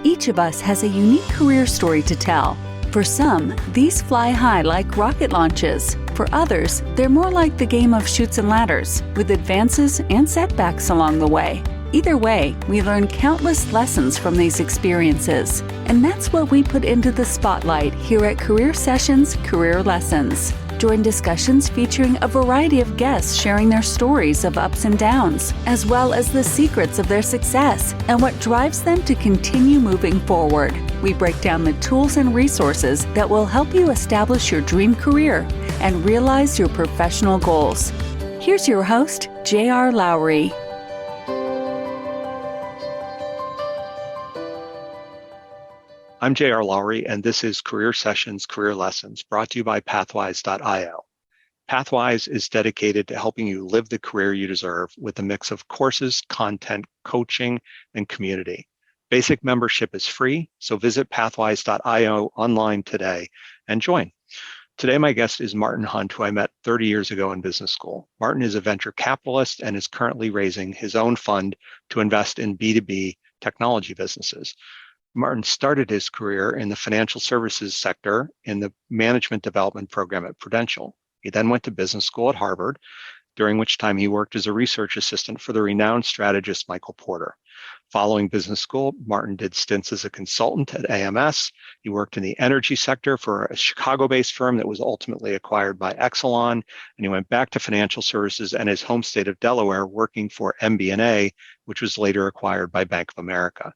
Each of us has a unique career story to tell. For some, these fly high like rocket launches. For others, they're more like the game of chutes and ladders, with advances and setbacks along the way. Either way, we learn countless lessons from these experiences. And that's what we put into the spotlight here at Career Sessions Career Lessons. Join discussions featuring a variety of guests sharing their stories of ups and downs, as well as the secrets of their success and what drives them to continue moving forward. We break down the tools and resources that will help you establish your dream career and realize your professional goals. Here's your host, J.R. Lowry. I'm J.R. Lowry, and this is Career Sessions Career Lessons, brought to you by Pathwise.io. Pathwise is dedicated to helping you live the career you deserve with a mix of courses, content, coaching, and community. Basic membership is free, so visit Pathwise.io online today and join. Today, my guest is Martin Hunt, who I met 30 years ago in business school. Martin is a venture capitalist and is currently raising his own fund to invest in B2B technology businesses. Martin started his career in the financial services sector in the management development program at Prudential. He then went to business school at Harvard, during which time he worked as a research assistant for the renowned strategist Michael Porter. Following business school, Martin did stints as a consultant at AMS. He worked in the energy sector for a Chicago-based firm that was ultimately acquired by Exelon, and he went back to financial services and his home state of Delaware, working for MBNA, which was later acquired by Bank of America.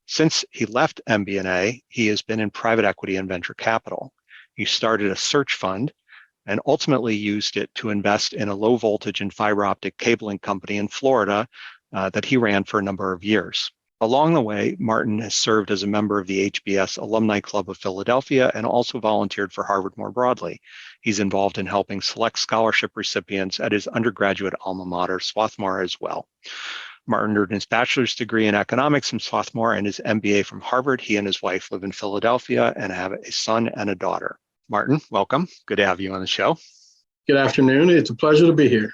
Since he left MBNA, he has been in private equity and venture capital. He started a search fund and ultimately used it to invest in a low voltage and fiber optic cabling company in Florida that he ran for a number of years. Along the way, Martin has served as a member of the HBS Alumni Club of Philadelphia and also volunteered for Harvard more broadly. He's involved in helping select scholarship recipients at his undergraduate alma mater, Swarthmore, as well. Martin earned his bachelor's degree in economics from Swarthmore and his MBA from Harvard. He and his wife live in Philadelphia and have a son and a daughter. Martin, welcome. Good to have you on the show. Good afternoon. It's a pleasure to be here.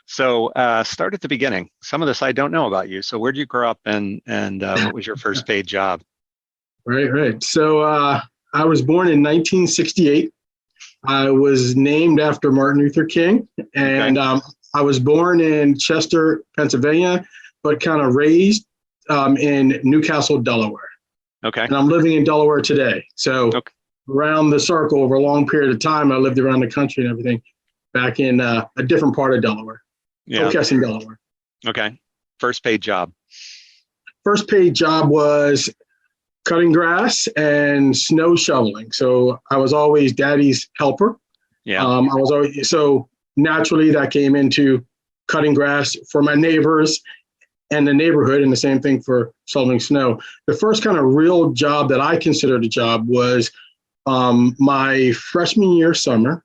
So start at the beginning. Some of this I don't know about you. So where did you grow up and what was your first paid job? Right. So I was born in 1968. I was named after Martin Luther King, and I was born in Chester, Pennsylvania, but kind of raised in Newcastle, Delaware. Okay. And I'm living in Delaware today. So around the circle over a long period of time, I lived around the country and everything back in a different part of Delaware. Yeah. Oakesson, Delaware. Okay. First paid job. First paid job was cutting grass and snow shoveling. So I was always daddy's helper. Yeah. I was always, so naturally that came into cutting grass for my neighbors and the neighborhood, and the same thing for shoveling snow. The first kind of real job that I considered a job was my freshman year summer.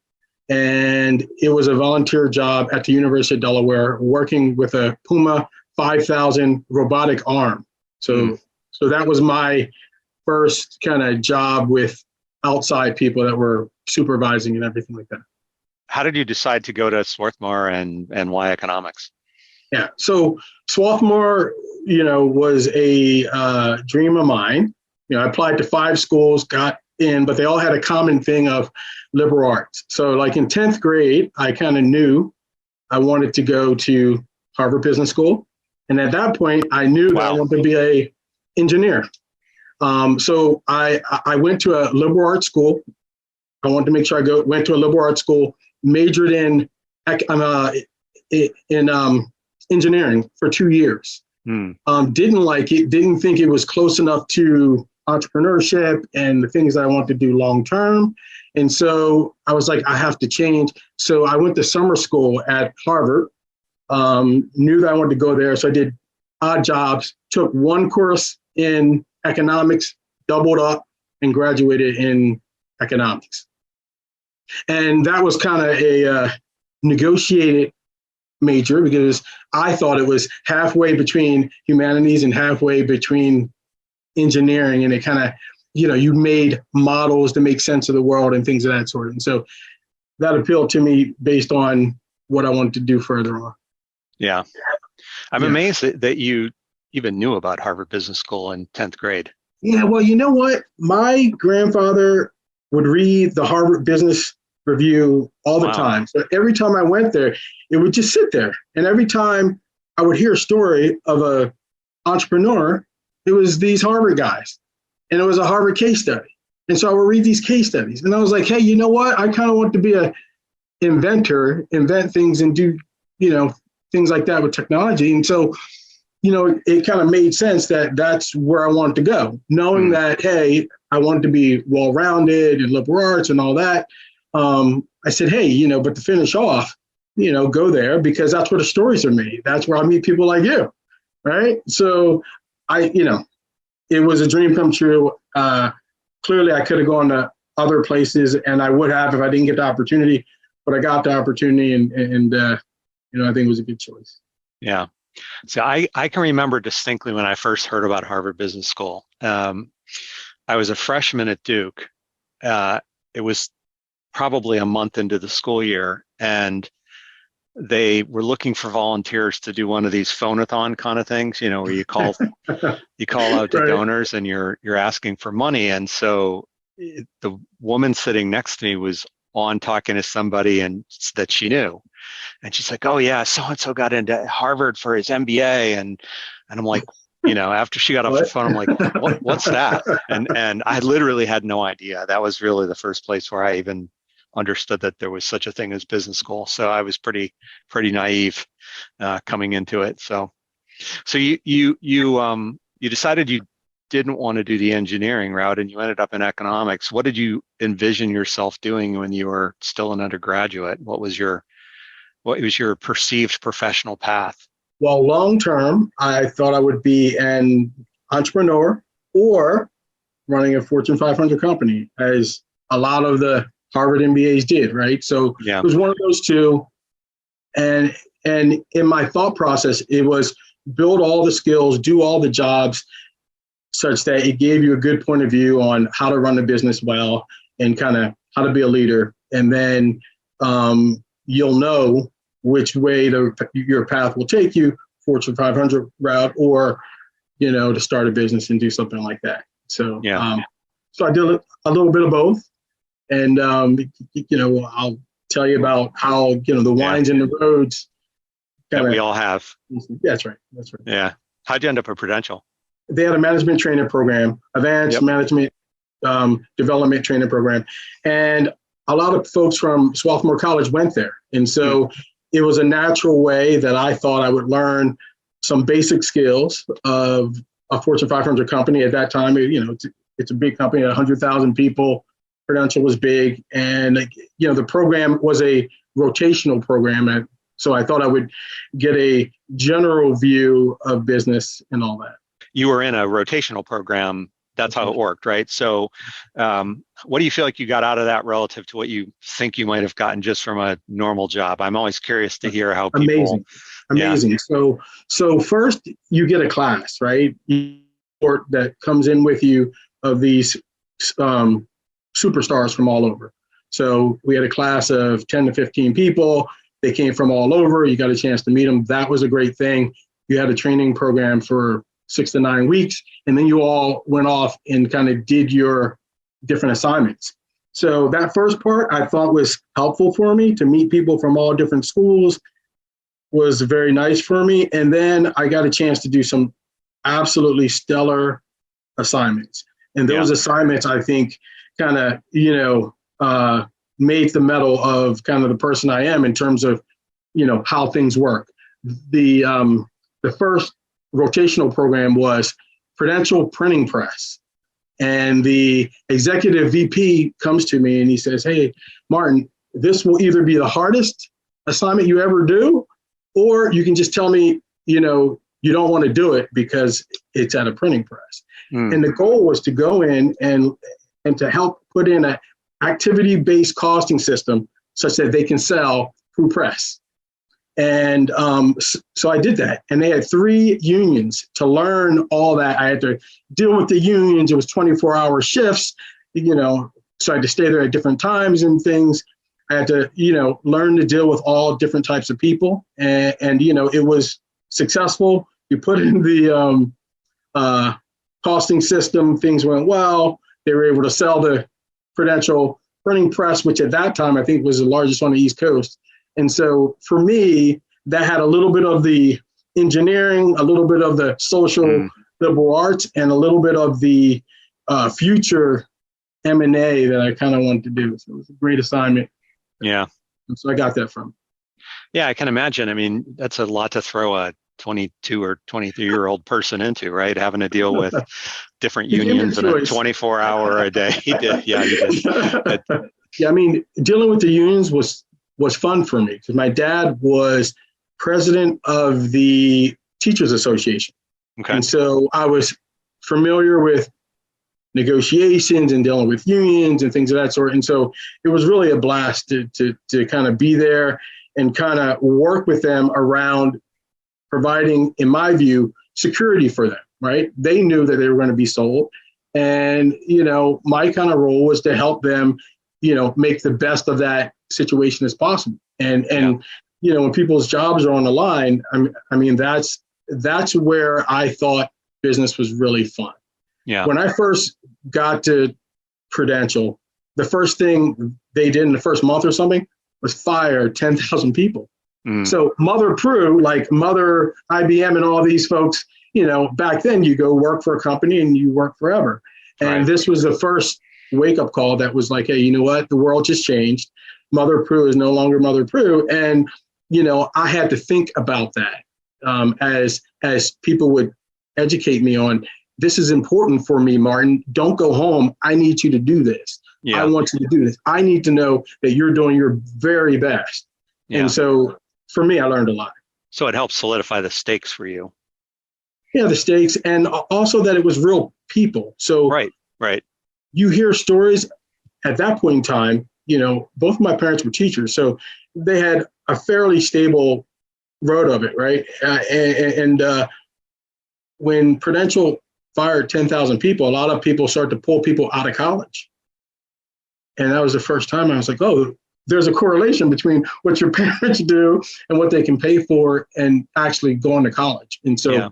And it was a volunteer job at the University of Delaware, working with a Puma 5000 robotic arm. So that was my first kind of job with outside people that were supervising and everything like that. How did you decide to go to Swarthmore and why economics? Yeah, so Swarthmore, was a dream of mine. I applied to 5 schools, got in, but they all had a common thing of liberal arts. So like in 10th grade, I kind of knew I wanted to go to Harvard Business School. And at that point, I knew that I wanted to be an engineer. So I went to a liberal arts school. I wanted to make sure I went to a liberal arts school, majored in engineering for 2 years. Didn't like it, didn't think it was close enough to entrepreneurship and the things that I want to do long term. And so I was like, I have to change. So I went to summer school at Harvard, knew that I wanted to go there. So I did odd jobs, took 1 course in economics, doubled up, and graduated in economics. And that was kind of a negotiated major because I thought it was halfway between humanities and halfway between engineering, and it kind of, you made models to make sense of the world and things of that sort. And so that appealed to me based on what I wanted to do further on. Yeah. I'm amazed that you even knew about Harvard Business School in 10th grade. Yeah, well, you know what? My grandfather would read the Harvard Business Review all the time. So every time I went there, it would just sit there. And every time I would hear a story of a entrepreneur, it was these Harvard guys. And it was a Harvard case study. And so I would read these case studies. And I was like, hey, you know what? I kind of want to be a inventor, invent things and do, things like that with technology. And so, it kind of made sense that that's where I wanted to go, knowing that, hey, I wanted to be well-rounded and liberal arts and all that. I said, hey, but to finish off, go there because that's where the stories are made. That's where I meet people like you, right? So it was a dream come true. Clearly, I could have gone to other places, and I would have if I didn't get the opportunity. But I got the opportunity, and I think it was a good choice. Yeah. So I can remember distinctly when I first heard about Harvard Business School. I was a freshman at Duke. It was probably a month into the school year, and they were looking for volunteers to do one of these phone-a-thon kind of things, where you call out to donors and you're asking for money. And so the woman sitting next to me was on talking to somebody and that she knew. And she's like, oh yeah, so-and-so got into Harvard for his MBA. And I'm like, after she got off the phone, I'm like, what's that? And I literally had no idea. That was really the first place where I even understood that there was such a thing as business school. So I was pretty naive coming into it. So you decided you didn't want to do the engineering route and you ended up in economics. What did you envision yourself doing when you were still an undergraduate? What was your perceived professional path? Well, long term, I thought I would be an entrepreneur or running a Fortune 500 company, as a lot of the Harvard MBAs did, right? So It was one of those two. And in my thought process, it was build all the skills, do all the jobs such that it gave you a good point of view on how to run a business well and kind of how to be a leader. And then you'll know which way your path will take you, Fortune 500 route, or, to start a business and do something like that. So, so I did a little bit of both. And, I'll tell you about how, the winds and the roads. That we all have. That's right. Yeah. How'd you end up at Prudential? They had a management training program, advanced management development training program. And a lot of folks from Swarthmore College went there. And so it was a natural way that I thought I would learn some basic skills of a Fortune 500 company. At that time, it's a big company, 100,000 people. Prudential was big. And, the program was a rotational program. And so I thought I would get a general view of business and all that. You were in a rotational program. That's how it worked, right? So what do you feel like you got out of that relative to what you think you might have gotten just from a normal job? I'm always curious to hear how people... Amazing. Yeah. So first you get a class, right? That comes in with you of these superstars from all over. So we had a class of 10 to 15 people. They came from all over. You got a chance to meet them. That was a great thing. You had a training program for 6 to 9 weeks, and then you all went off and kind of did your different assignments. So that first part I thought was helpful for me to meet people from all different schools, was very nice for me. And then I got a chance to do some absolutely stellar assignments. And those assignments, I think, kind of, made the metal of kind of the person I am in terms of, how things work. The first rotational program was Prudential Printing Press. And the executive VP comes to me and he says, hey, Martin, this will either be the hardest assignment you ever do, or you can just tell me, you don't want to do it because it's at a printing press. And the goal was to go in and to help put in an activity-based costing system such that they can sell through press. And so I did that. And they had 3 unions to learn all that. I had to deal with the unions. It was 24-hour shifts, so I had to stay there at different times and things. I had to, learn to deal with all different types of people. And it was successful You put in the costing system, things went well. They were able to sell the Prudential printing press, which at that time I think was the largest on the East Coast. And so for me, that had a little bit of the engineering, a little bit of the social liberal arts, and a little bit of the future M&A that I kind of wanted to do. So it was a great assignment. Yeah. And so I got that from. Yeah, I can imagine. I mean, that's a lot to throw a 22 or 23-year-old person into, right? Having to deal with different unions and a 24-hour a day. He did. Yeah, he did. Yeah, I mean, dealing with the unions was fun for me because my dad was president of the Teachers Association. Okay. And so I was familiar with negotiations and dealing with unions and things of that sort. And so it was really a blast to kind of be there and kind of work with them around providing, in my view, security for them, right? They knew that they were going to be sold. And, my kind of role was to help them, make the best of that situation as possible. And when people's jobs are on the line, I mean, that's where I thought business was really fun. Yeah. When I first got to Prudential, the first thing they did in the first month or something was fire 10,000 people. So Mother Prue, like Mother IBM and all these folks, back then you go work for a company and you work forever. And This was the first wake up call that was like, hey, you know what? The world just changed. Mother Prue is no longer Mother Prue. And, I had to think about that as people would educate me on, this is important for me, Martin. Don't go home. I need you to do this. Yeah. I want you to do this. I need to know that you're doing your very best. Yeah. And so for me, I learned a lot. So it helped solidify the stakes for you. Yeah, the stakes, and also that it was real people. So right. You hear stories at that point in time, both of my parents were teachers, so they had a fairly stable road of it, right? And when Prudential fired 10,000 people, a lot of people started to pull people out of college. And that was the first time I was like, oh, there's a correlation between what your parents do and what they can pay for and actually going to college. And so,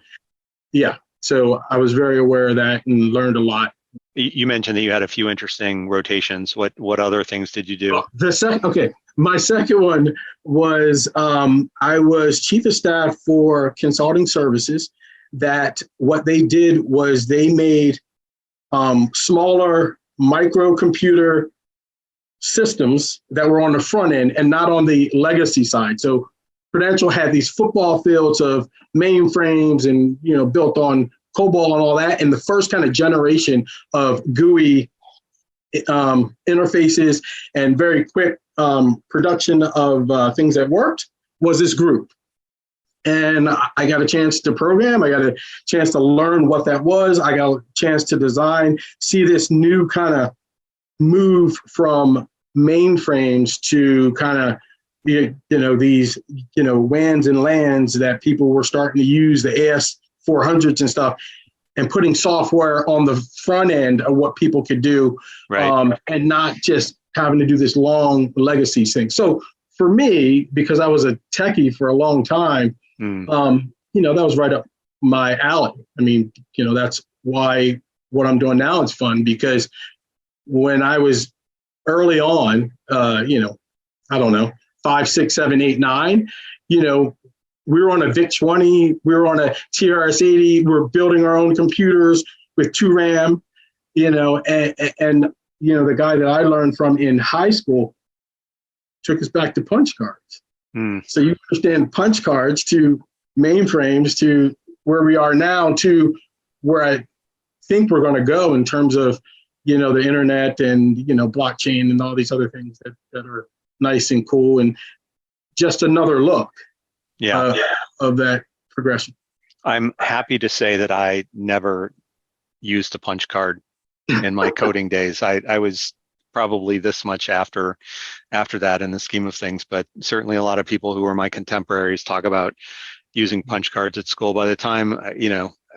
so I was very aware of that and learned a lot. You mentioned that you had a few interesting rotations. What other things did you do? My second one was I was chief of staff for consulting services. That what they did was they made smaller microcomputer systems that were on the front end and not on the legacy side. So Prudential had these football fields of mainframes and, built on COBOL and all that. And the first kind of generation of GUI interfaces and very quick production of things that worked was this group. And I got a chance to program. I got a chance to learn what that was. I got a chance to design, see this new kind of move from mainframes to kind of, these, WANs and LANs that people were starting to use, the AS400s and stuff, and putting software on the front end of what people could do, and not just having to do this long legacy thing. So for me, because I was a techie for a long time, that was right up my alley. I mean, that's why what I'm doing now is fun, because when I was early on, I don't know, 5, 6, 7, 8, 9, we were on a VIC-20, we were on a TRS-80, we were building our own computers with 2 RAM, and the guy that I learned from in high school took us back to punch cards. So you understand punch cards to mainframes to where we are now to where I think we're going to go in terms of, the internet and, blockchain and all these other things that are nice and cool, and just another look of that progression. I'm happy to say that I never used a punch card in my coding days. I was probably this much after that in the scheme of things, but certainly a lot of people who were my contemporaries talk about using punch cards at school. By the time,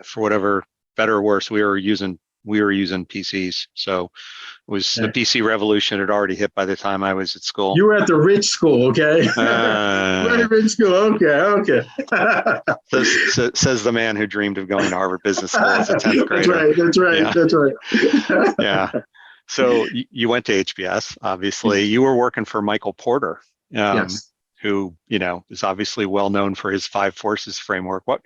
for whatever better or worse, we were using we were using PCs. So it was the PC revolution had already hit by the time I was at school. You were at the rich school, okay? Very rich school, okay. Says the man who dreamed of going to Harvard Business School as a 10th grader. That's right. Yeah. So you went to HBS, obviously. You were working for Michael Porter, yes. who, is obviously well known for his 5 forces framework. What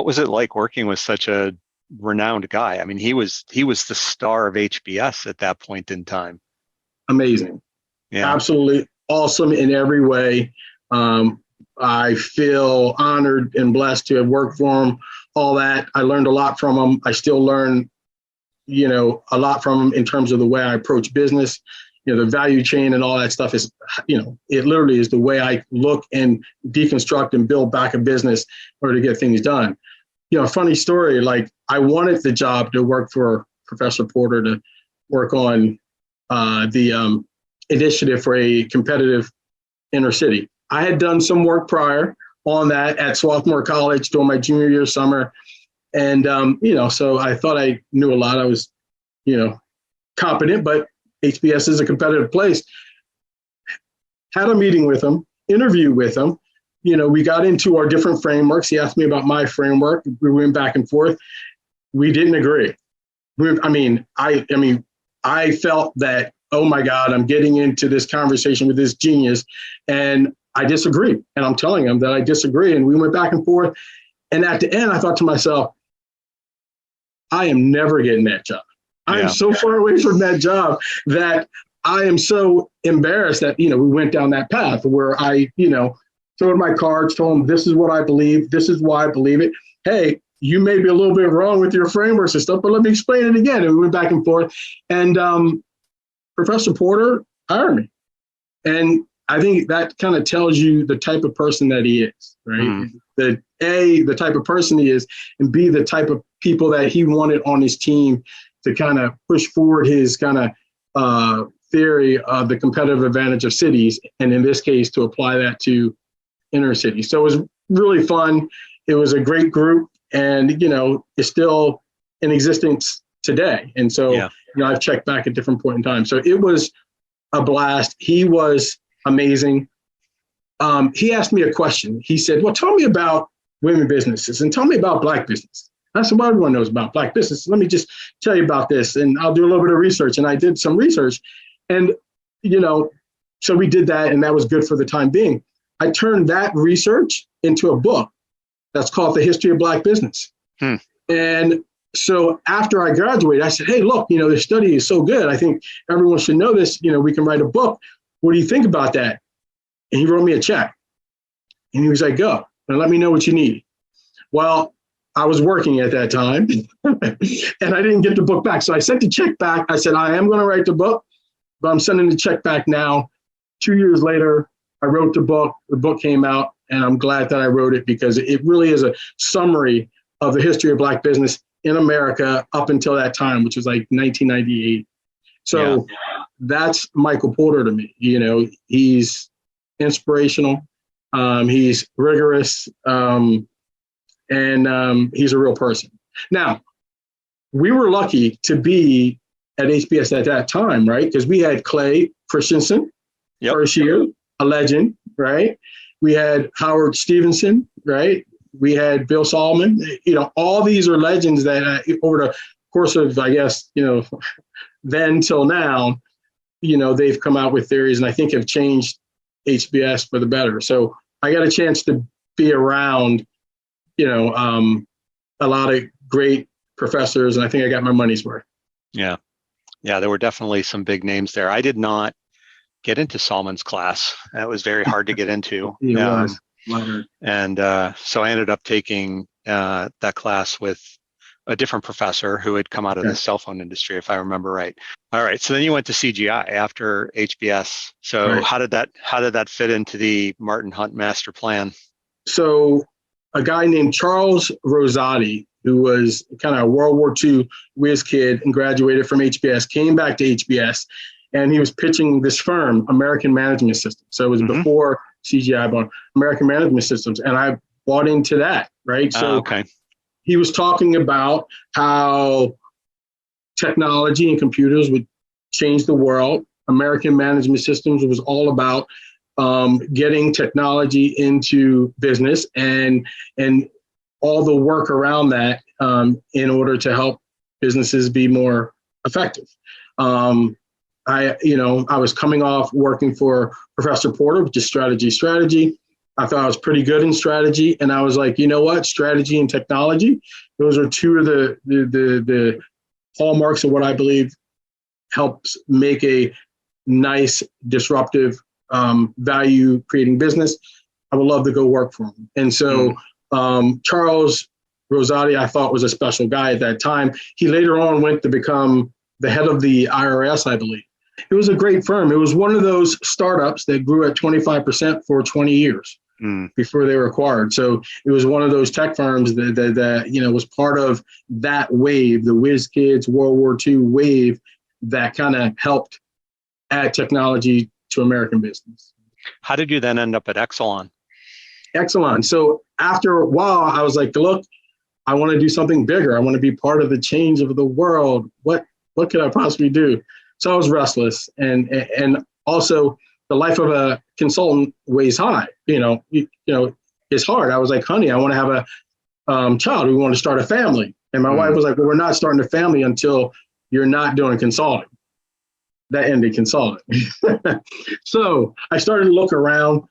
was it like working with such a renowned guy? I mean, he was the star of HBS at that point in time. Amazing. Yeah. Absolutely awesome in every way. I feel honored and blessed to have worked for him, all that. I learned a lot from him. I still learn, a lot from him in terms of the way I approach business. The value chain and all that stuff is, it literally is the way I look and deconstruct and build back a business in order to get things done. Funny story, like I wanted the job to work for Professor Porter to work on the initiative for a competitive inner city. I had done some work prior on that at Swarthmore College during my junior year summer. And, so I thought I knew a lot. I was, competent, but HBS is a competitive place. Had a meeting with him, interview with him. We got into our different frameworks. He asked me about my framework. We went back and forth. We didn't agree. I felt that, oh my God, I'm getting into this conversation with this genius, and I disagree. And I'm telling him that I disagree. And we went back and forth. And at the end, I thought to myself, I am never getting that job. I am so far away from that job that I am so embarrassed that, we went down that path where I, showed my cards, told them, this is what I believe. This is why I believe it. Hey, you may be a little bit wrong with your frameworks and stuff, but let me explain it again. And we went back and forth. And Professor Porter hired me. And I think that kind of tells you the type of person that he is, right? Mm. That A, the type of person he is, and B, the type of people that he wanted on his team to kind of push forward his kind of theory of the competitive advantage of cities. And in this case, to apply that to inner cities. So it was really fun. It was a great group, and, it's still in existence today. And so, I've checked back at different point in time. So it was a blast. He was amazing. He asked me a question. He said, well, tell me about women businesses and tell me about Black business. I said, well, everyone knows about Black business. Let me just tell you about this, and I'll do a little bit of research. And I did some research, and, so we did that, and that was good for the time being. I turned that research into a book that's called The History of Black Business. And so after I graduated, I said, hey, look, this study is so good. I think everyone should know this. We can write a book. What do you think about that? And he wrote me a check. And he was like, go, and let me know what you need. Well, I was working at that time, and I didn't get the book back. So I sent the check back. I said, I am going to write the book, but I'm sending the check back now. 2 years later, I wrote the book. The book came out, and I'm glad that I wrote it because it really is a summary of the history of Black business in America up until that time, which was like 1998. So that's Michael Porter to me. He's inspirational. He's rigorous. And he's a real person. Now, we were lucky to be at HBS at that time, right? Because we had Clay Christensen, first year, a legend, right? We had Howard Stevenson, right? We had Bill Solomon. All these are legends that over the course of, I guess, then till now, they've come out with theories and I think have changed HBS for the better. So I got a chance to be around a lot of great professors, and I think I got my money's worth. Yeah, there were definitely some big names there. I did not get into Solomon's class. That was very hard to get into. And so I ended up taking that class with a different professor who had come out of the cell phone industry, if I remember right. All right, so then you went to CGI after HBS. So how did that fit into the Martin Hunt master plan? So a guy named Charles Rosati, who was kind of a World War II whiz kid and graduated from HBS, came back to HBS, and he was pitching this firm, American Management Systems. So it was before CGI bought American Management Systems, and I bought into that, right? So he was talking about how technology and computers would change the world. American management systems was all about getting technology into business and all the work around that in order to help businesses be more effective. I was coming off working for Professor Porter, which is strategy. I thought I was pretty good in strategy, and I was like, you know what, strategy and technology, those are two of the hallmarks of what I believe helps make a nice, disruptive, value creating business. I would love to go work for him. And so Charles Rosati, I thought, was a special guy at that time. He later on went to become the head of the IRS, I believe. It was a great firm. It was one of those startups that grew at 25% for 20 years before they were acquired. So it was one of those tech firms that was part of that wave, the whiz kids World War II wave that kind of helped add technology to American business. How did you then end up at Exelon? Exelon. So after a while, I was like, look, I want to do something bigger. I want to be part of the change of the world. What could I possibly do? So I was restless, and also the life of a consultant weighs high. It's hard. I was like, honey, I want to have a child. We want to start a family. And my wife was like, well, we're not starting a family until you're not doing consulting. That ended consulting. So I started to look around.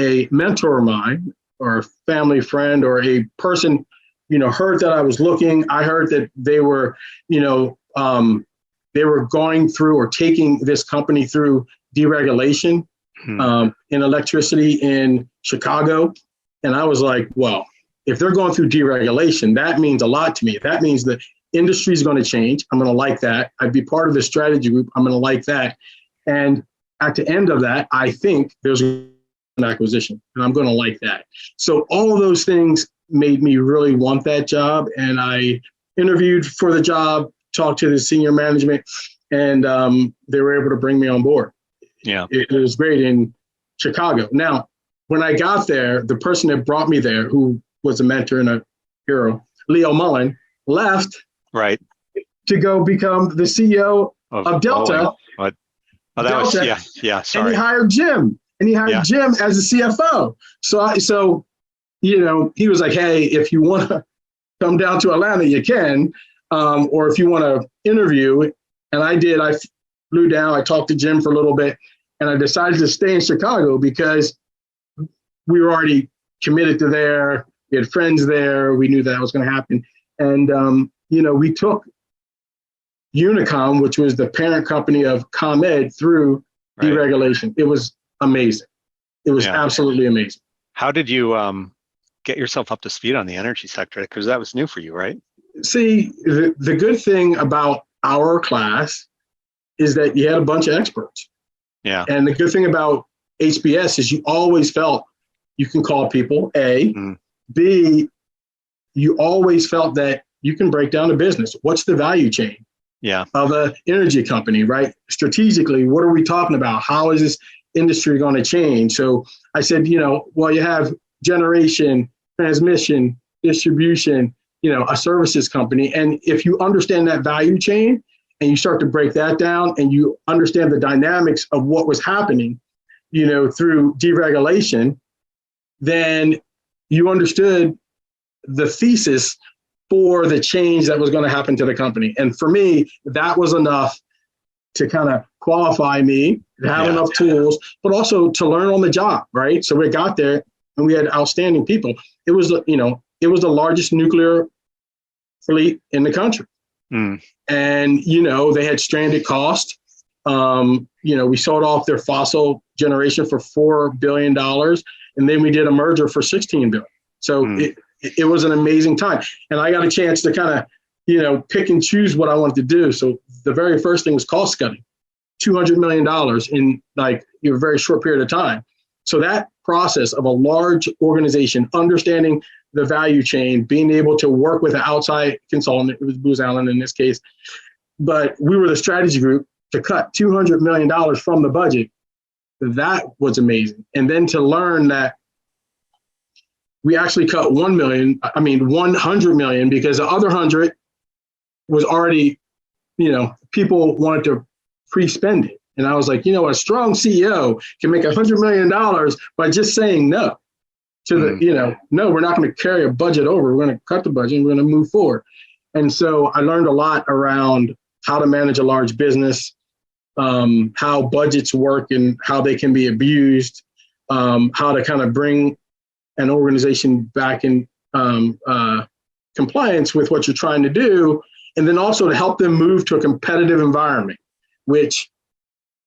A mentor of mine, or a family friend, or a person, heard that I was looking. I heard that they were, they were going through or taking this company through deregulation in electricity in Chicago. And I was like, well, if they're going through deregulation, that means a lot to me. That means the industry is going to change. I'm going to like that. I'd be part of the strategy group. I'm going to like that. And at the end of that, I think there's an acquisition, and I'm going to like that. So all of those things made me really want that job. And I interviewed for the job, talked to the senior management, and they were able to bring me on board. Yeah, it was great in Chicago. Now, when I got there, the person that brought me there, who was a mentor and a hero, Leo Mullen, left to go become the CEO of Delta. Sorry. And he hired Jim. Jim as the CFO. So he was like, hey, if you want to come down to Atlanta, you can, or if you want to interview. And I did. I flew down. I talked to Jim for a little bit, and I decided to stay in Chicago because we were already committed to there. We had friends there. We knew that was going to happen. And, we took Unicom, which was the parent company of ComEd, through deregulation. It was amazing. It was absolutely amazing. How did you get yourself up to speed on the energy sector? Because that was new for you, right? See, the good thing about our class is that you had a bunch of experts. Yeah. And the good thing about HBS is you always felt you can call people, A. B, you always felt that you can break down the business. What's the value chain of an energy company, right? Strategically, what are we talking about? How is this industry going to change? So I said, you have generation, transmission, distribution, a services company. And if you understand that value chain and you start to break that down and you understand the dynamics of what was happening, through deregulation, then you understood the thesis for the change that was going to happen to the company. And for me, that was enough to kind of qualify me, to have enough tools, but also to learn on the job, right? So we got there and we had outstanding people. It was, it was the largest nuclear fleet in the country. And, they had stranded cost. We sold off their fossil generation for $4 billion. And then we did a merger for $16 billion. So it was an amazing time. And I got a chance to kind of, pick and choose what I wanted to do. So the very first thing was cost cutting, $200 million in a very short period of time. So that process of a large organization, understanding the value chain, being able to work with an outside consultant, it was Booz Allen in this case, but we were the strategy group to cut $200 million from the budget. That was amazing. And then to learn that we actually cut 100 million, because the other 100 was already, people wanted to pre-spend it. And I was like, a strong CEO can make $100 million by just saying no to the, no, we're not going to carry a budget over. We're going to cut the budget and we're going to move forward. And so I learned a lot around how to manage a large business, how budgets work and how they can be abused, how to kind of bring an organization back in compliance with what you're trying to do, and then also to help them move to a competitive environment, which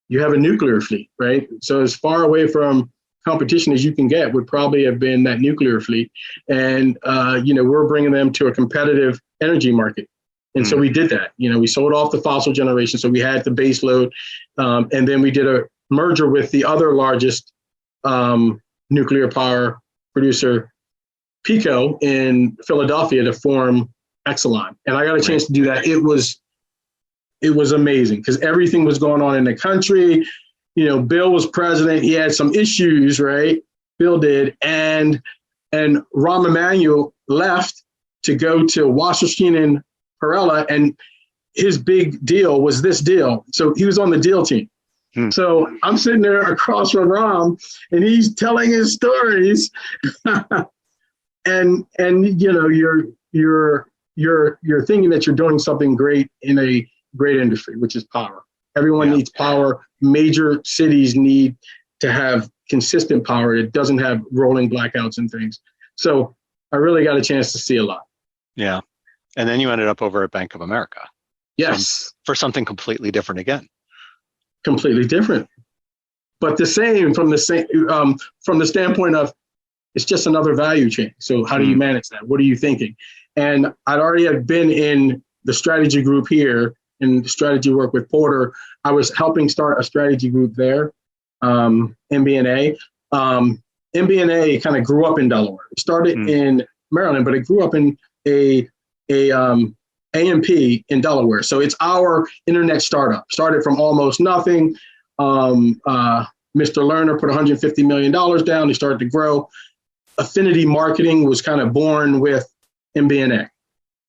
you have a nuclear fleet, right? So as far away from competition as you can get would probably have been that nuclear fleet. And, we're bringing them to a competitive energy market. And so we did that. We sold off the fossil generation. So we had the base load. And then we did a merger with the other largest nuclear power producer, Pico, in Philadelphia, to form Exelon. And I got a chance to do that. It was amazing because everything was going on in the country. Bill was president. He had some issues, right? Bill did. And Rahm Emanuel left to go to Wasserstein and Perella, and his big deal was this deal. So he was on the deal team. So I'm sitting there across from Rahm, and he's telling his stories. and you're thinking that you're doing something great in a great industry, which is power. Everyone needs power. Major cities need to have consistent power. It doesn't have rolling blackouts and things. So I really got a chance to see a lot. Yeah. And then you ended up over at Bank of America. Yes. For something completely different again. Completely different. But the same from the standpoint of it's just another value chain. So how do you manage that? What are you thinking? And I'd already had been in the strategy group here in strategy work with Porter. I was helping start a strategy group there, MBNA. MBNA kind of grew up in Delaware. It started in Maryland, but it grew up in a AMP in Delaware. So it's our internet startup. Started from almost nothing. Mr. Lerner put $150 million down. They started to grow. Affinity marketing was kind of born with MBNA.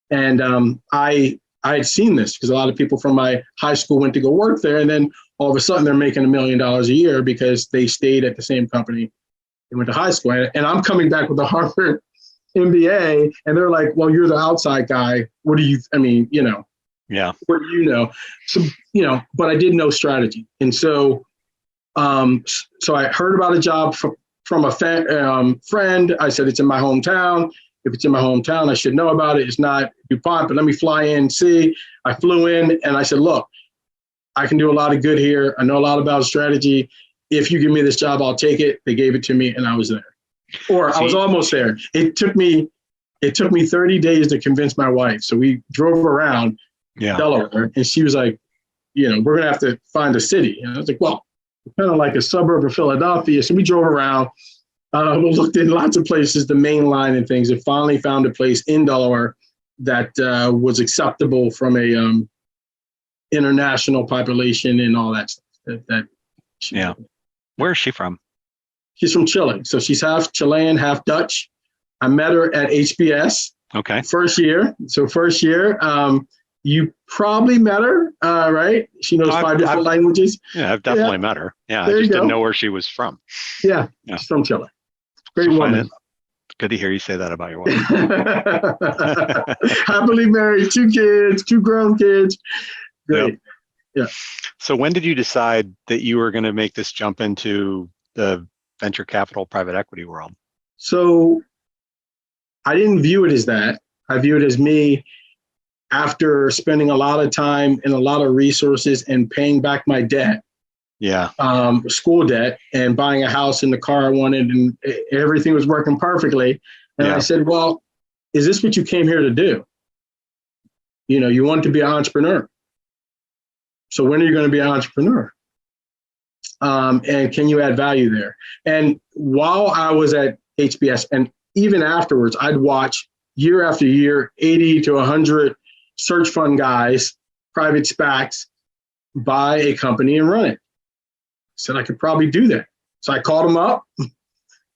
And I had seen this because a lot of people from my high school went to go work there. And then all of a sudden they're making $1 million a year because they stayed at the same company they went to high school. And I'm coming back with a Harvard MBA, and they're like, well, you're the outside guy. What do you, Yeah. What do you know? So, but I did know strategy. And so, so I heard about a job from a friend. I said, it's in my hometown. If it's in my hometown, I should know about it. It's not DuPont, but let me fly in and see. I flew in and I said, look, I can do a lot of good here. I know a lot about strategy. If you give me this job, I'll take it. They gave it to me and I was there. Or I was almost there. It took me 30 days to convince my wife. So we drove around Delaware, and she was like, we're going to have to find a city. And I was like, well, kind of like a suburb of Philadelphia. So we drove around, we looked in lots of places, the main line and things, and finally found a place in Delaware that was acceptable from a international population and all that stuff. Where is she from? She's from Chile. So she's half Chilean, half Dutch. I met her at HBS. Okay. First year. So first year, you probably met her, right? She knows 5 different languages. Yeah, I've definitely met her. Yeah, there I just didn't know where she was from. Yeah, she's from Chile. Great woman. Good to hear you say that about your wife. Happily married, 2 kids, 2 grown kids. Great. Yep. Yeah. So when did you decide that you were going to make this jump into the venture capital private equity world? So I didn't view it as that. I view it as me, after spending a lot of time and a lot of resources and paying back my debt, school debt, and buying a house and the car I wanted, and everything was working perfectly. And I said, well, is this what you came here to do? You want to be an entrepreneur. So when are you going to be an entrepreneur? And can you add value there? And while I was at HBS, and even afterwards, I'd watch year after year, 80 to 100 search fund guys, private SPACs, buy a company and run it. I said I could probably do that. So I called them up.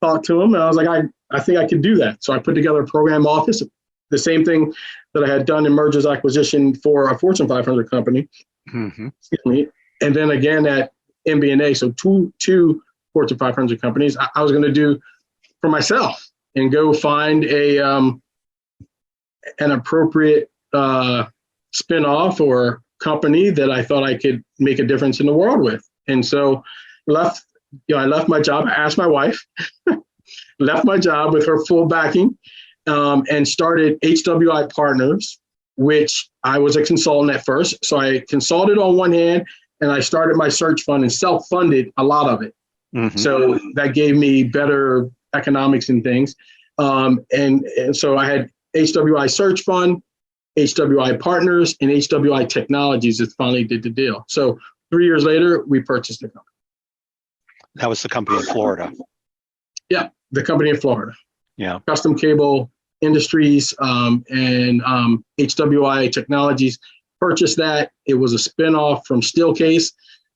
talked to him, and I was like, I think I could do that. So I put together a program office, the same thing that I had done in mergers acquisition for a Fortune 500 company. Mm-hmm. Excuse me. And then again at MBNA, so two Fortune 500 companies, I was going to do for myself and go find an appropriate spin-off or company that I thought I could make a difference in the world with. And so I left my job, I asked my wife, left my job with her full backing, and started HWI Partners, which I was a consultant at first. So I consulted on one hand, and I started my search fund and self-funded a lot of it. Mm-hmm. So that gave me better economics and things. And so I had HWI Search Fund, HWI Partners, and HWI Technologies that finally did the deal. So 3 years later, we purchased the company. That was the company in Florida. Yeah, the company in Florida. Yeah. Custom Cable Industries and HWI Technologies purchased that. It was a spinoff from Steelcase,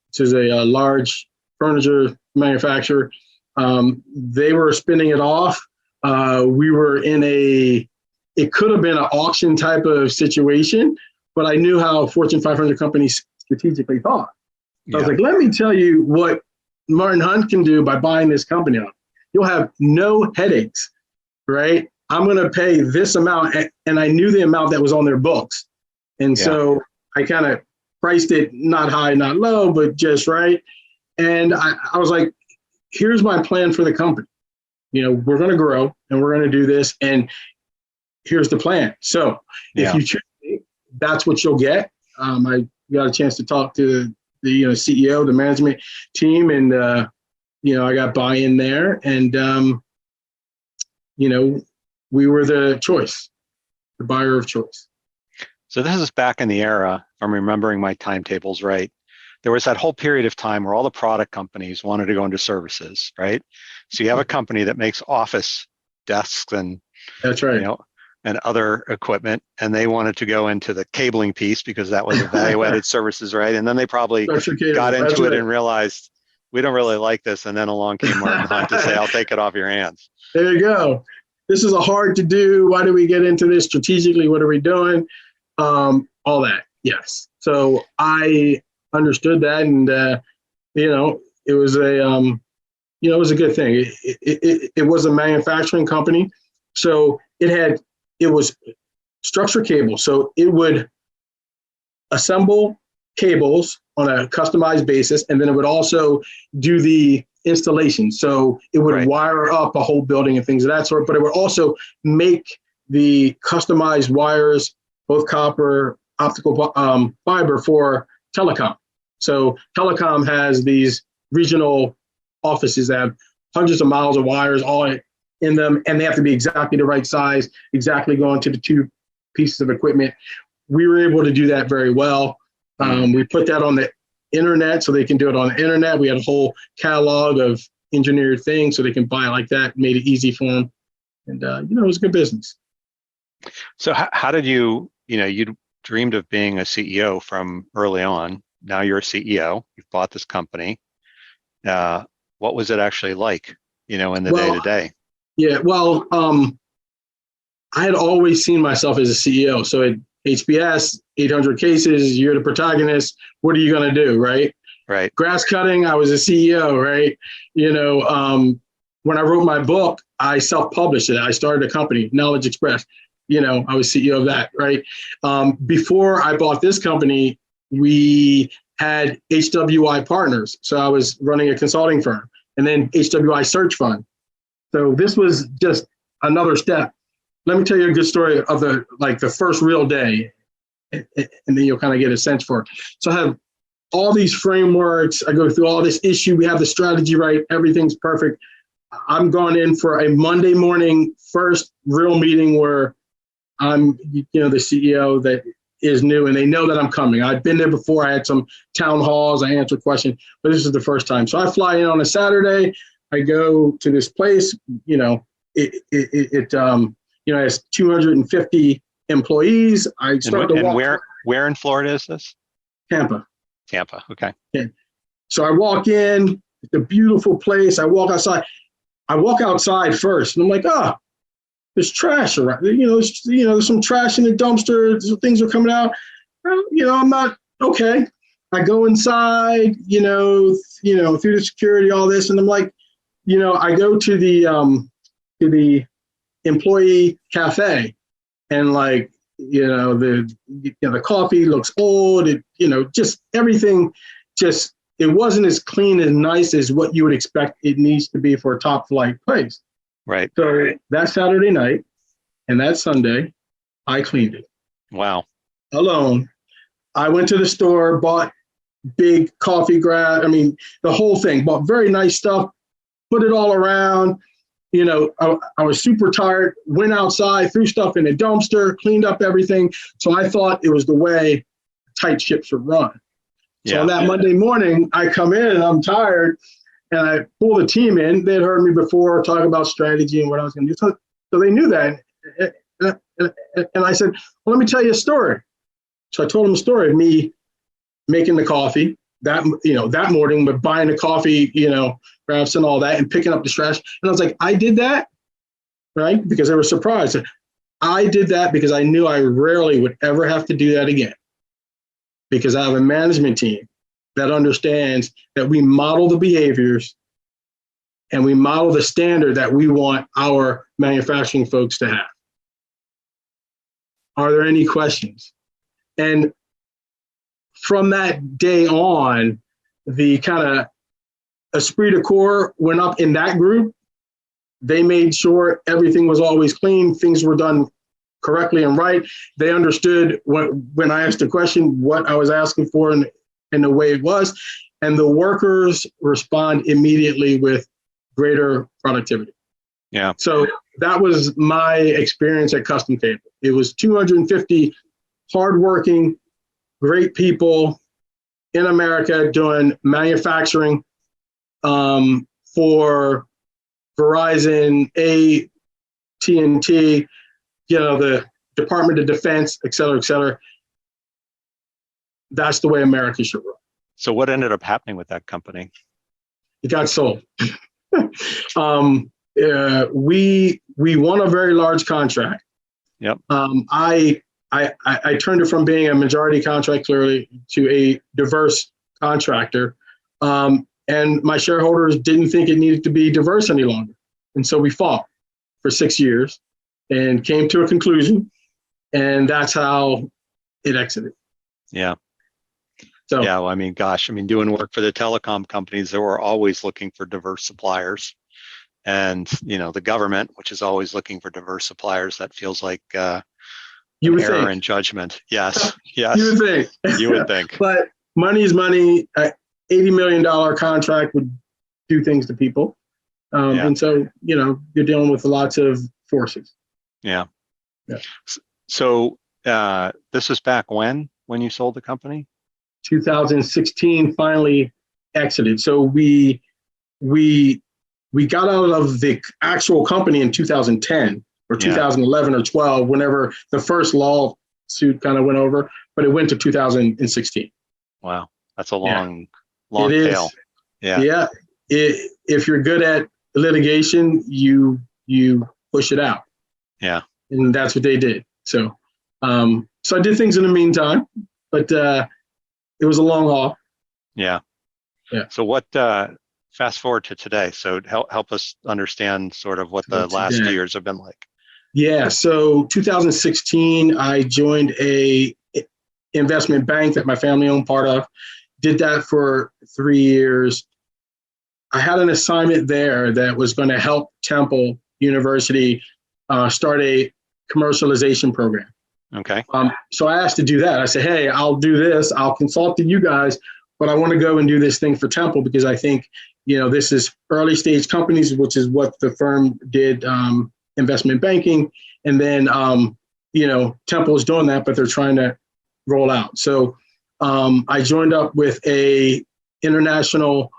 which is a large furniture manufacturer. They were spinning it off. We were in it could have been an auction type of situation, but I knew how Fortune 500 companies strategically thought. So I was like, let me tell you what Martin Hunt can do by buying this company up. You'll have no headaches, right? I'm going to pay this amount. And I knew the amount that was on their books. And so I kind of priced it not high, not low, but just right. And I was like, here's my plan for the company. We're going to grow and we're going to do this. And here's the plan. So if you choose me, that's what you'll get. I got a chance to talk to the CEO, the management team, and I got buy-in there, and we were the choice, the buyer of choice. So this is back in the era, if I'm remembering my timetables right. There was that whole period of time where all the product companies wanted to go into services, right? So you have a company that makes office desks and that's right, and other equipment, and they wanted to go into the cabling piece because that was a value-added services, right? And then they probably got into it and realized we don't really like this, and then along came Martin Hunt to say, "I'll take it off your hands." There you go. This is a hard to do. Why do we get into this strategically? What are we doing? All that, yes. So I understood that, and it was it was a good thing. It was a manufacturing company, so it was structured cable. So it would assemble cables on a customized basis, and then it would also do the installation. So it would wire up a whole building and things of that sort, but it would also make the customized wires, both copper, optical fiber for telecom. So telecom has these regional offices that have hundreds of miles of wires all in them, and they have to be exactly the right size, exactly going to the two pieces of equipment. We were able to do that very well. We put that on the internet so they can do it on the internet. We had a whole catalog of engineered things so they can buy it like that, made it easy for them. And, it was good business. So how did you dreamed of being a CEO from early on. Now you're a CEO, you've bought this company. What was it actually like, in the day-to-day? Yeah, well, I had always seen myself as a CEO. So at HBS, 800 cases, you're the protagonist. What are you going to do, right? Right. Grass cutting, I was a CEO, right? When I wrote my book, I self-published it. I started a company, Knowledge Express. I was CEO of that, right? Before I bought this company, we had HWI Partners. So I was running a consulting firm, and then HWI Search Fund. So this was just another step. Let me tell you a good story of the first real day, and then you'll kind of get a sense for it. So I have all these frameworks. I go through all this issue. We have the strategy right. Everything's perfect. I'm going in for a Monday morning first real meeting where I'm, the CEO that is new, and they know that I'm coming. I've been there before. I had some town halls. I answered questions, but this is the first time. So I fly in on a Saturday. I go to this place. It has 250 employees. I start to walk. Where in Florida is this? Tampa. Okay. So I walk in. It's a beautiful place. I walk outside. I walk outside first, and I'm like, there's trash around. There's some trash in the dumpster. Things are coming out. I'm not okay. I go inside, through the security, all this, and I'm like, I go to the employee cafe, and like, the coffee looks old. Just everything, it wasn't as clean and nice as what you would expect it needs to be for a top flight place. Right. So that Saturday night and that Sunday, I cleaned it. Wow. Alone. I went to the store, bought big coffee the whole thing, bought very nice stuff, put it all around. I was super tired, went outside, threw stuff in a dumpster, cleaned up everything. So I thought it was the way tight ships are run. So on that Monday morning, I come in and I'm tired, and I pull the team in. They had heard me before talk about strategy and what I was going to do. So they knew that. And I said, well, let me tell you a story. So I told them a story of me making the coffee that morning, with buying the coffee, wraps and all that, and picking up the trash. And I was like, I did that, right? Because they were surprised. I did that because I knew I rarely would ever have to do that again. Because I have a management team that understands that we model the behaviors and we model the standard that we want our manufacturing folks to have. Are there any questions? And from that day on, the kind of esprit de corps went up in that group. They made sure everything was always clean, things were done correctly and right. They understood when I asked a question, what I was asking for and the way it was. And the workers respond immediately with greater productivity. Yeah. So that was my experience at Custom Cable. It was 250 hardworking, great people in America doing manufacturing for Verizon, AT&T, the Department of Defense, et cetera, et cetera. That's the way America should run. So what ended up happening with that company? It got sold. We won a very large contract. Yep. I turned it from being a majority contract clearly to a diverse contractor. And my shareholders didn't think it needed to be diverse any longer. And so we fought for 6 years and came to a conclusion. And that's how it exited. Yeah. So, yeah. Well, doing work for the telecom companies, they were always looking for diverse suppliers. And, the government, which is always looking for diverse suppliers, that feels like you would error think. In judgment. Yes. Yes. You would think. You would think. But money is money. $80 million contract would do things to people. And so, you're dealing with lots of forces. Yeah. So this was back when you sold the company? 2016, finally exited. So we got out of the actual company in 2010 or 2011 or 12, whenever the first lawsuit kind of went over, but it went to 2016. Wow. That's a long tail. Yeah. Yeah. If you're good at litigation, you push it out. Yeah. And that's what they did. So, so I did things in the meantime, but it was a long haul. Yeah. Yeah. So what, fast forward to today. So help us understand sort of what the last few years have been like. Yeah. So 2016, I joined a investment bank that my family owned part of. Did that for 3 years. I had an assignment there that was going to help Temple University start a commercialization program. Okay. So I asked to do that. I said, hey, I'll do this. I'll consult to you guys, but I want to go and do this thing for Temple because I think, this is early stage companies, which is what the firm did, investment banking. And then, Temple is doing that, but they're trying to roll out. So I joined up with a international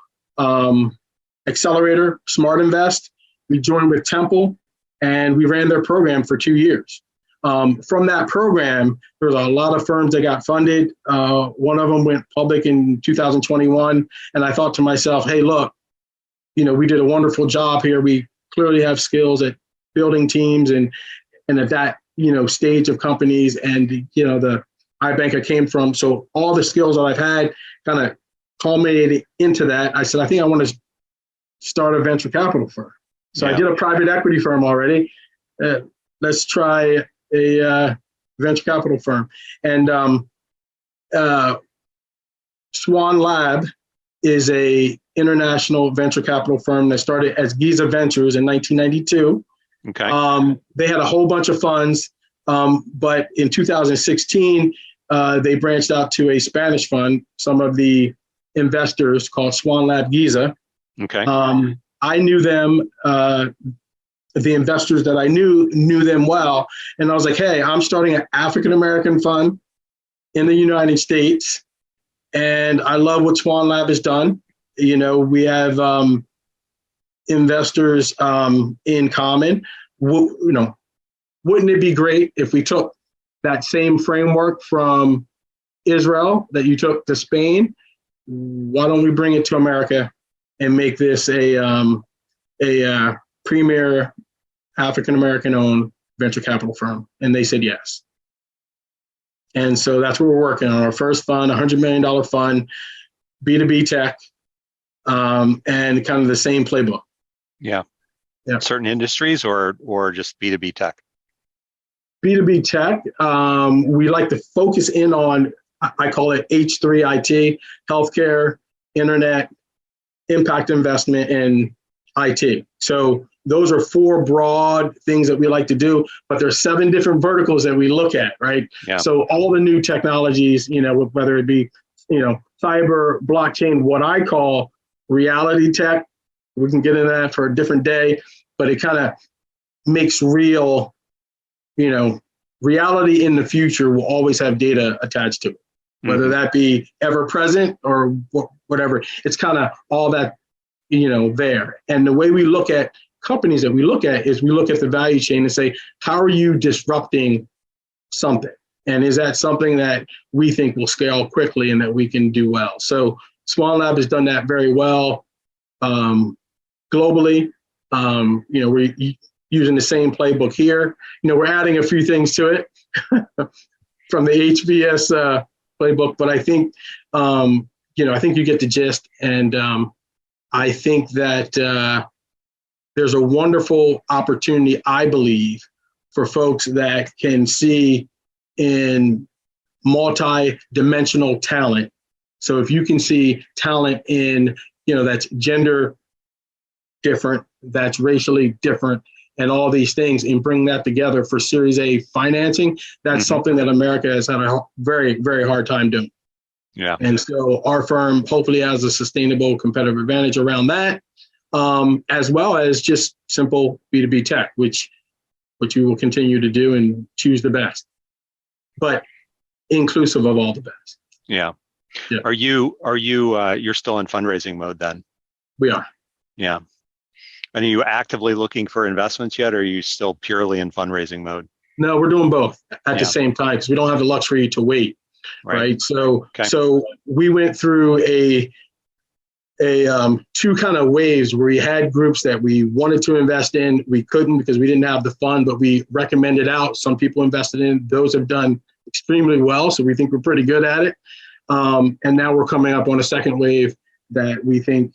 accelerator, Smart Invest. We joined with Temple and we ran their program for 2 years. From that program, there was a lot of firms that got funded. One of them went public in 2021. And I thought to myself, hey, look, we did a wonderful job here. We clearly have skills at building teams and at that, stage of companies and, the iBank I came from. So all the skills that I've had kind of culminated into that. I said, I think I want to start a venture capital firm. So I did a private equity firm already. Let's try a venture capital firm. And Swanlaab is a international venture capital firm that started as Giza Ventures in 1992. Okay. They had a whole bunch of funds, but in 2016, they branched out to a Spanish fund. Some of the investors called Swanlaab Giza. Okay. I knew them. The investors that I knew them well. And I was like, hey, I'm starting an African-American fund in the United States. And I love what Swanlaab has done. We have investors in common. Wouldn't it be great if we took that same framework from Israel that you took to Spain? Why don't we bring it to America and make this a premier African-American owned venture capital firm? And they said yes. And so that's what we're working on. Our first fund, $100 million fund, B2B tech, and kind of the same playbook. Yeah. Certain industries or just B2B tech? B2B tech. We like to focus in on, I call it H3 IT, healthcare, internet, impact investment, and IT. So those are 4 broad things that we like to do, but there's 7 different verticals that we look at, right? Yeah. So all the new technologies, whether it be, cyber, blockchain, what I call reality tech, we can get into that for a different day, but it kind of makes real, reality in the future will always have data attached to it, whether that be ever present or whatever. It's kind of all that, there. And the way we look at companies that we look at is we look at the value chain and say, how are you disrupting something? And is that something that we think will scale quickly and that we can do well? So Swanlaab has done that very well globally. We're using the same playbook here. We're adding a few things to it from the HBS playbook, but I think, I think you get the gist. And I think that there's a wonderful opportunity, I believe, for folks that can see in multi-dimensional talent. So if you can see talent in, that's gender different, that's racially different, and all these things, and bring that together for Series A financing, that's something that America has had a very, very hard time doing. Yeah. And so our firm hopefully has a sustainable competitive advantage around that, as well as just simple B2B tech, which we will continue to do and choose the best, but inclusive of all the best. Yeah. Are you you're still in fundraising mode then? We are. Yeah. And are you actively looking for investments yet, or are you still purely in fundraising mode? No, we're doing both at the same time because we don't have the luxury to wait. Right. So we went through a 2 kind of waves where we had groups that we wanted to invest in. We couldn't because we didn't have the fund, but we recommended out. Some people invested in. Those have done extremely well. So we think we're pretty good at it. And now we're coming up on a second wave that we think,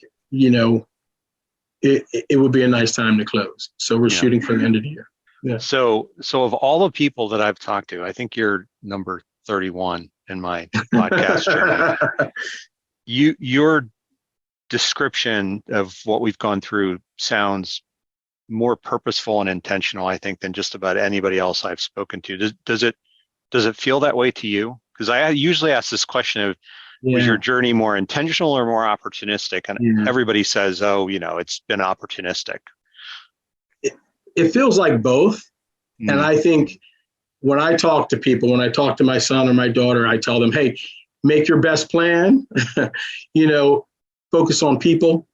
it would be a nice time to close. So we're shooting for the end of the year. Yeah. So of all the people that I've talked to, I think you're number 31 in my podcast journey. Your description of what we've gone through sounds more purposeful and intentional, I think, than just about anybody else I've spoken to. Does it feel that way to you? Because I usually ask this question of, was your journey more intentional or more opportunistic? And everybody says, oh, it's been opportunistic. It feels like both. And I think when I talk to people, when I talk to my son or my daughter, I tell them, hey, make your best plan, focus on people,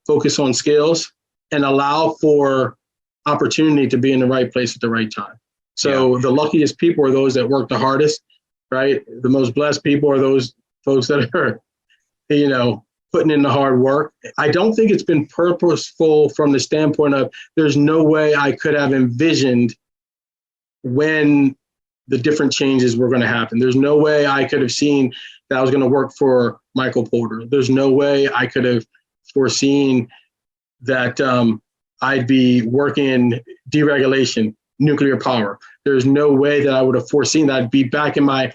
focus on skills, and allow for opportunity to be in the right place at the right time. So the luckiest people are those that work the hardest, right? The most blessed people are those folks that are, putting in the hard work. I don't think it's been purposeful from the standpoint of there's no way I could have envisioned when the different changes were going to happen. There's no way I could have seen that I was going to work for Michael Porter. There's no way I could have foreseen that I'd be working in deregulation, nuclear power. There's no way that I would have foreseen that I'd be back in my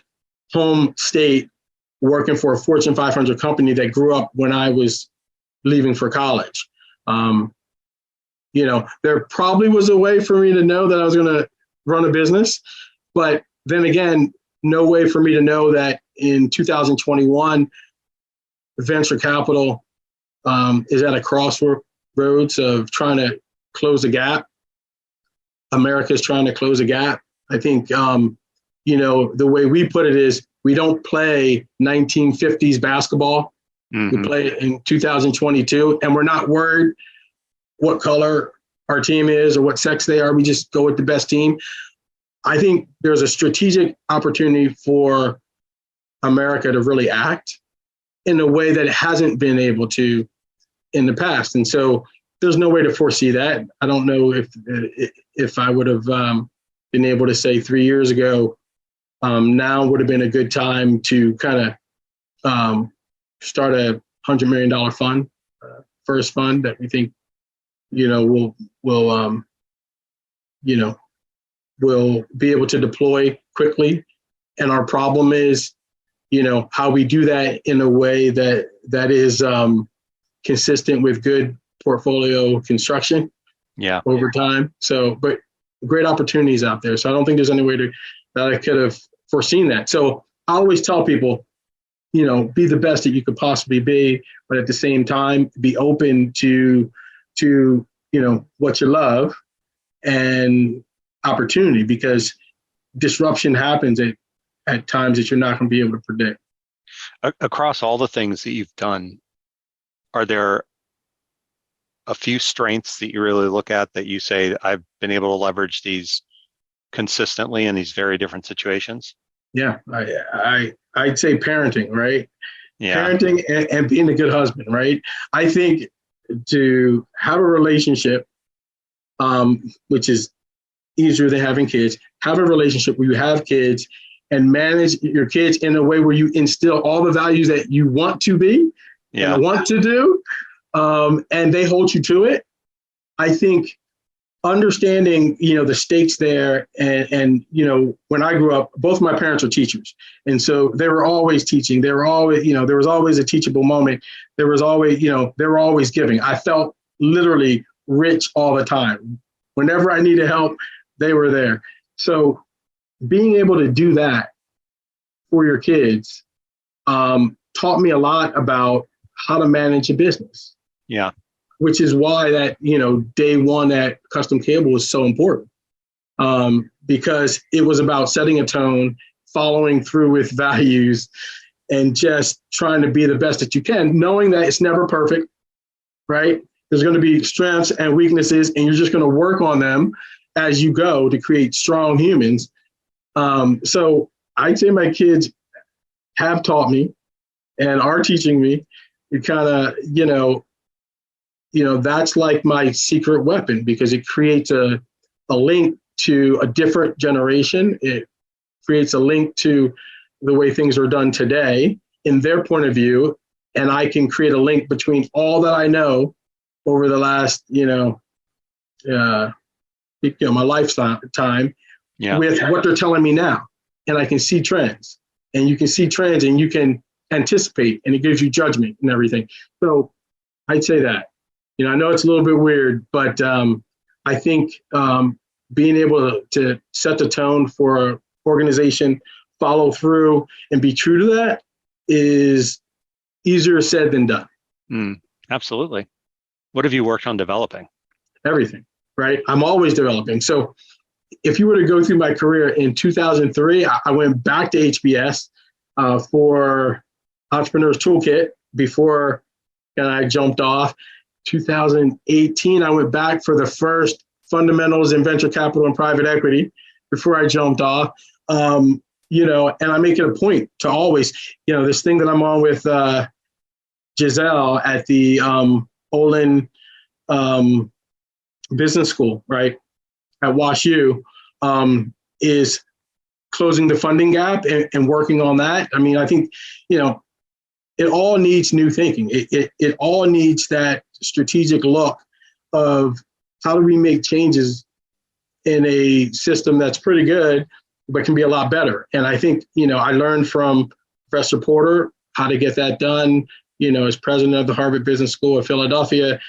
home state working for a Fortune 500 company that grew up when I was leaving for college. There probably was a way for me to know that I was going to run a business, but then again, no way for me to know that in 2021, venture capital is at a crossroads of trying to close the gap. America's trying to close a gap. I think, the way we put it is we don't play 1950s basketball. Mm-hmm. We play it in 2022, and we're not worried what color our team is or what sex they are. We just go with the best team. I think there's a strategic opportunity for America to really act in a way that it hasn't been able to in the past. And so there's no way to foresee that. I don't know if I would have been able to say 3 years ago, now would have been a good time to kind of start a $100 million fund, first fund that we think, will be able to deploy quickly. And our problem is, how we do that in a way that is consistent with good portfolio construction over time. So, but great opportunities out there. So I don't think there's any way that I could have foreseen that. So I always tell people, be the best that you could possibly be, but at the same time, be open to what you love and opportunity, because disruption happens at times that you're not going to be able to predict. Across all the things that you've done, are there a few strengths that you really look at that you say, I've been able to leverage these consistently in these very different situations? Yeah, I'd say parenting, right? Yeah. Parenting and being a good husband, right? I think to have a relationship, which is easier than having kids, have a relationship where you have kids and manage your kids in a way where you instill all the values that you want to be and want to do, and they hold you to it. I think understanding, the stakes there, and when I grew up, both my parents are teachers. And so they were always teaching. They were always, there was always a teachable moment. There was always, they were always giving. I felt literally rich all the time. Whenever I needed help, they were there. So being able to do that for your kids taught me a lot about how to manage a business. Yeah. Which is why that, day one at Custom Cable was so important, because it was about setting a tone, following through with values, and just trying to be the best that you can, knowing that it's never perfect, right? There's going to be strengths and weaknesses, and you're just going to work on them as you go to create strong humans. So I'd say my kids have taught me and are teaching me to kind of, that's like my secret weapon, because it creates a link to a different generation. It creates a link to the way things are done today in their point of view. And I can create a link between all that I know over the last, my lifetime with what they're telling me now. And I can see trends, and you can see trends and you can anticipate, and it gives you judgment and everything. So I'd say that. I know it's a little bit weird, but I think being able to set the tone for an organization, follow through, and be true to that is easier said than done. Absolutely. What have you worked on developing? Everything, right? I'm always developing. So if you were to go through my career in 2003, I went back to HBS for Entrepreneur's Toolkit before I jumped off. 2018, I went back for the first fundamentals in venture capital and private equity before I jumped off. And I make it a point to always, this thing that I'm on with Giselle at the Olin Business School, right, at Wash U, is closing the funding gap and working on that. I mean, I think, it all needs new thinking. It all needs that strategic look of how do we make changes in a system that's pretty good, but can be a lot better. And I think, I learned from Professor Porter how to get that done, as president of the Harvard Business School of Philadelphia,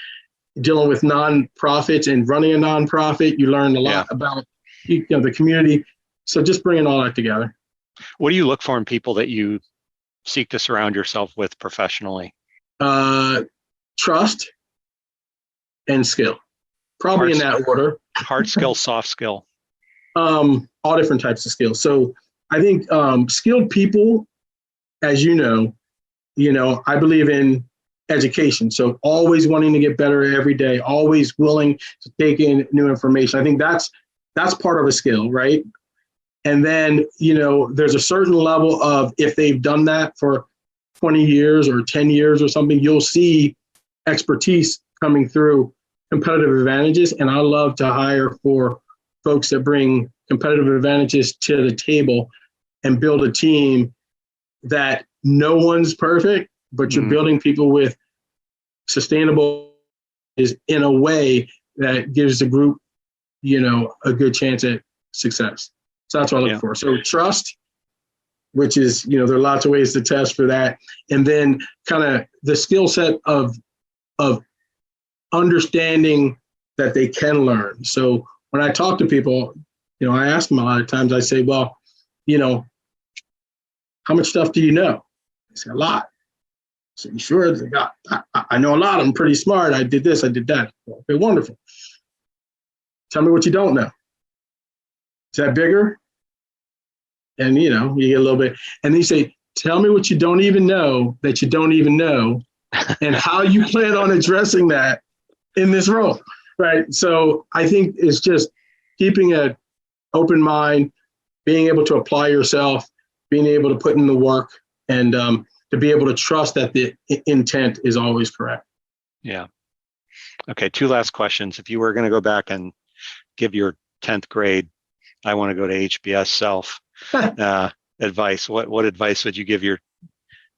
dealing with nonprofits and running a nonprofit. You learn a lot about, the community. So just bringing all that together. What do you look for in people that you seek to surround yourself with professionally? Trust and skill, probably in that order. Hard skill, soft skill. All different types of skills. So I think skilled people, as you know, I believe in education. So always wanting to get better every day, always willing to take in new information. I think that's part of a skill, right? And then, there's a certain level of, if they've done that for 20 years or 10 years or something, you'll see expertise coming through, competitive advantages. And I love to hire for folks that bring competitive advantages to the table and build a team that no one's perfect, but you're building people with sustainable is in a way that gives the group, a good chance at success. So that's what I look for. So trust, which is, there are lots of ways to test for that. And then kind of the skill set of understanding that they can learn. So when I talk to people, I ask them a lot of times, I say, well, how much stuff do you know? They say, a lot. I say, you sure? I know a lot. I'm pretty smart. I did this, I did that. Okay, wonderful. Tell me what you don't know. Is that bigger? And, you get a little bit. And then you say, tell me what you don't even know that you don't even know, and how you plan on addressing that in this role, right? So I think it's just keeping an open mind, being able to apply yourself, being able to put in the work, and to be able to trust that the intent is always correct. Yeah. Okay, 2 last questions. If you were going to go back and give your 10th grade, I want to go to HBS self advice, what advice would you give your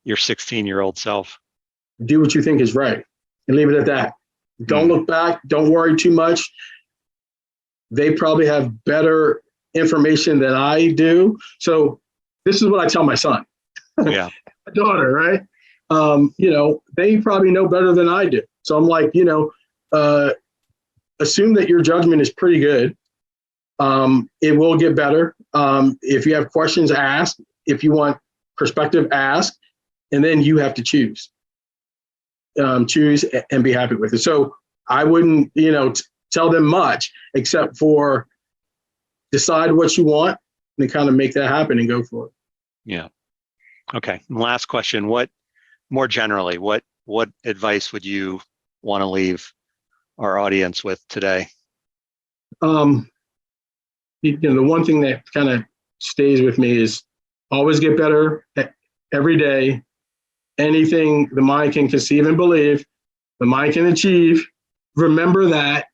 16-year-old self? Do what you think is right and leave it at that. Don't look back. Don't worry too much. They probably have better information than I do. So this is what I tell my son. Yeah. My daughter, right? They probably know better than I do. So I'm like, assume that your judgment is pretty good. It will get better. If you have questions, ask. If you want perspective, ask. And then you have to choose. Choose and be happy with it. So I wouldn't, tell them much except for decide what you want and kind of make that happen and go for it. Yeah. Okay. And last question. What advice would you want to leave our audience with today? The one thing that kind of stays with me is always get better every day. Anything the mind can conceive and believe, the mind can achieve. Remember that,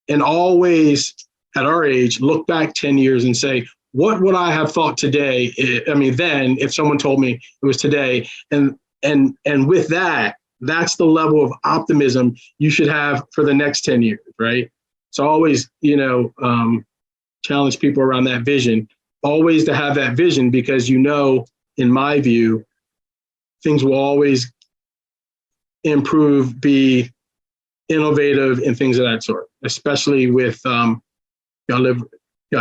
and always at our age, look back 10 years and say, what would I have thought today? Then if someone told me it was today, and with that, that's the level of optimism you should have for the next 10 years, right? So always, challenge people around that vision, always to have that vision, because, in my view, things will always improve, be innovative, and things of that sort, especially with, I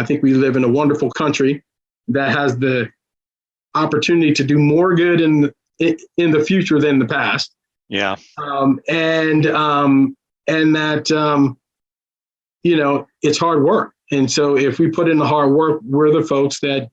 think we live in a wonderful country that has the opportunity to do more good in the future than the past. Yeah. And that, it's hard work. And so if we put in the hard work, we're the folks that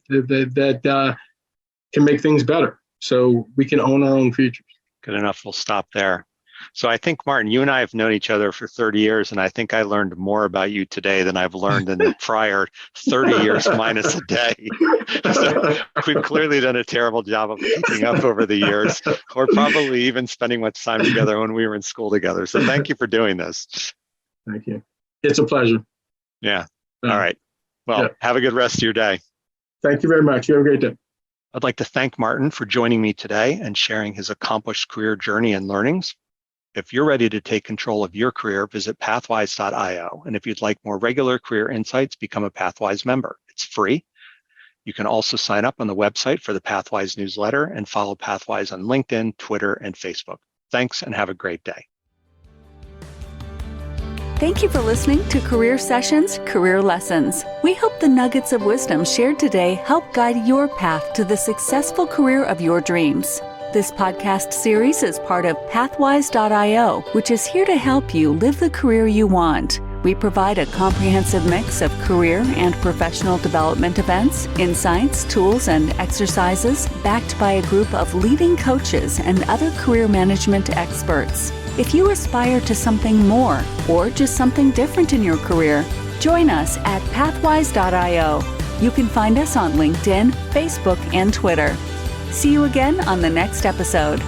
can make things better. So we can own our own future. Good enough. We'll stop there. So I think, Martin, you and I have known each other for 30 years, and I think I learned more about you today than I've learned in the prior 30 years minus a day. So we've clearly done a terrible job of keeping up over the years, or probably even spending much time together when we were in school together. So thank you for doing this. Thank you. It's a pleasure. Yeah. All right. Well, have a good rest of your day. Thank you very much. You have a great day. I'd like to thank Martin for joining me today and sharing his accomplished career journey and learnings. If you're ready to take control of your career, visit pathwise.io. And if you'd like more regular career insights, become a Pathwise member. It's free. You can also sign up on the website for the Pathwise newsletter and follow Pathwise on LinkedIn, Twitter, and Facebook. Thanks and have a great day. Thank you for listening to Career Sessions, Career Lessons. We hope the nuggets of wisdom shared today help guide your path to the successful career of your dreams. This podcast series is part of Pathwise.io, which is here to help you live the career you want. We provide a comprehensive mix of career and professional development events, insights, tools, and exercises backed by a group of leading coaches and other career management experts. If you aspire to something more or just something different in your career, join us at Pathwise.io. You can find us on LinkedIn, Facebook, and Twitter. See you again on the next episode.